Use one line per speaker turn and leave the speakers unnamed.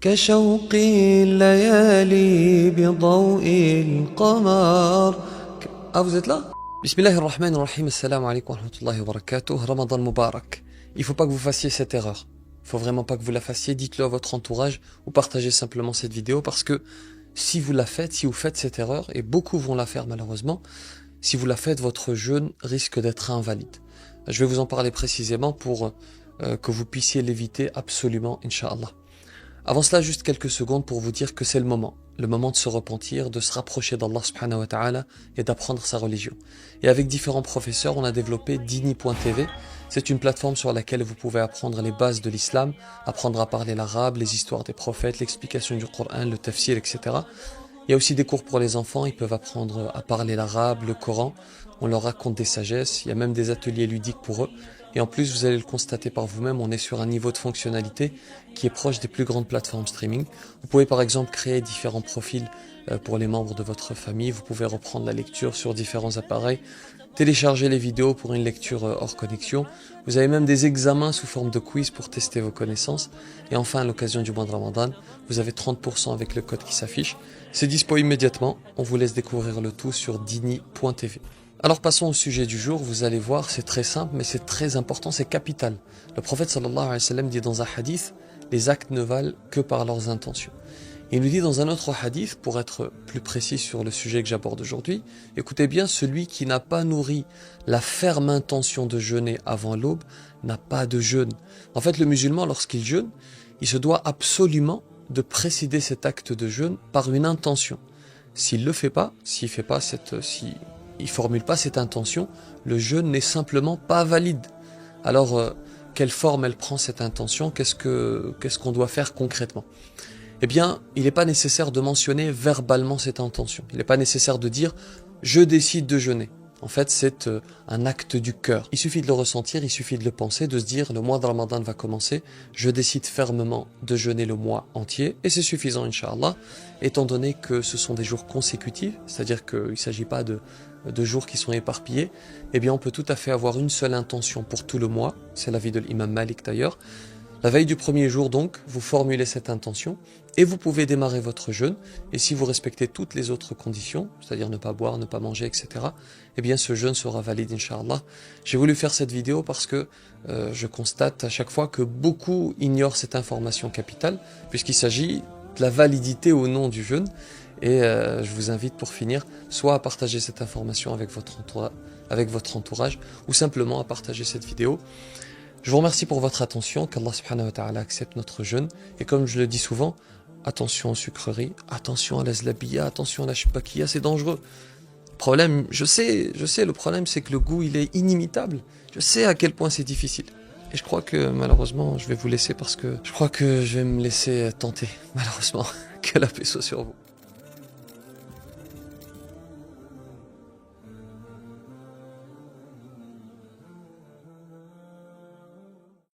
كشوق الليالي بضوء القمر. Ah, vous êtes là? Bismillahirrahmanirrahim, assalamu alaikum wa rahmatullahi wa barakatuh, Ramadan Mubarak. Il ne faut pas que vous fassiez cette erreur. Il ne faut vraiment pas que vous la fassiez. Dites-le à votre entourage ou partagez simplement cette vidéo parce que si vous la faites, si vous faites cette erreur, et beaucoup vont la faire malheureusement, si vous la faites, votre jeûne risque d'être invalide. Je vais vous en parler précisément pour que vous puissiez l'éviter absolument, Inch'Allah. Avant cela, juste quelques secondes pour vous dire que c'est le moment de se repentir, de se rapprocher d'Allah subhanahu wa ta'ala et d'apprendre sa religion. Et avec différents professeurs, on a développé Dini.tv. C'est une plateforme sur laquelle vous pouvez apprendre les bases de l'islam, apprendre à parler l'arabe, les histoires des prophètes, l'explication du Coran, le tafsir, etc. Il y a aussi des cours pour les enfants, ils peuvent apprendre à parler l'arabe, le Coran, on leur raconte des sagesses, il y a même des ateliers ludiques pour eux. Et en plus, vous allez le constater par vous-même, on est sur un niveau de fonctionnalité qui est proche des plus grandes plateformes streaming. Vous pouvez par exemple créer différents profils pour les membres de votre famille, vous pouvez reprendre la lecture sur différents appareils, télécharger les vidéos pour une lecture hors connexion. Vous avez même des examens sous forme de quiz pour tester vos connaissances. Et enfin, à l'occasion du mois de Ramadan, vous avez 30% avec le code qui s'affiche. C'est dispo immédiatement, on vous laisse découvrir le tout sur dini.tv. Alors passons au sujet du jour, vous allez voir, c'est très simple, mais c'est très important, c'est capital. Le prophète sallallahu alayhi wa sallam dit dans un hadith, les actes ne valent que par leurs intentions. Il nous dit dans un autre hadith, pour être plus précis sur le sujet que j'aborde aujourd'hui, écoutez bien, celui qui n'a pas nourri la ferme intention de jeûner avant l'aube n'a pas de jeûne. En fait, le musulman, lorsqu'il jeûne, il se doit absolument de précéder cet acte de jeûne par une intention. S'il le fait pas, s'il formule pas cette intention, le jeûne n'est simplement pas valide. Alors, quelle forme elle prend cette intention? Qu'est-ce qu'on doit faire concrètement? Eh bien, il n'est pas nécessaire de mentionner verbalement cette intention. Il n'est pas nécessaire de dire « je décide de jeûner ». En fait, c'est un acte du cœur. Il suffit de le ressentir, il suffit de le penser, de se dire « le mois de Ramadan va commencer, je décide fermement de jeûner le mois entier » et c'est suffisant, Inch'Allah, étant donné que ce sont des jours consécutifs, c'est-à-dire qu'il ne s'agit pas de jours qui sont éparpillés, eh bien on peut tout à fait avoir une seule intention pour tout le mois, c'est l'avis de l'imam Malik d'ailleurs. La veille du premier jour donc, vous formulez cette intention et vous pouvez démarrer votre jeûne, et si vous respectez toutes les autres conditions, c'est-à-dire ne pas boire, ne pas manger, etc., eh bien ce jeûne sera valide, Inch'Allah. J'ai voulu faire cette vidéo parce que je constate à chaque fois que beaucoup ignorent cette information capitale, puisqu'il s'agit de la validité ou non du jeûne, et je vous invite pour finir, soit à partager cette information avec votre entourage, ou simplement à partager cette vidéo. Je vous remercie pour votre attention, qu'Allah subhanahu wa ta'ala accepte notre jeûne, et comme je le dis souvent, attention aux sucreries, attention à la zlabiya, attention à la shbakiya, c'est dangereux. Problème, je sais, le problème c'est que le goût il est inimitable, je sais à quel point c'est difficile. Et je crois que malheureusement je vais vous laisser parce que je crois que je vais me laisser tenter, malheureusement, que la paix soit sur vous.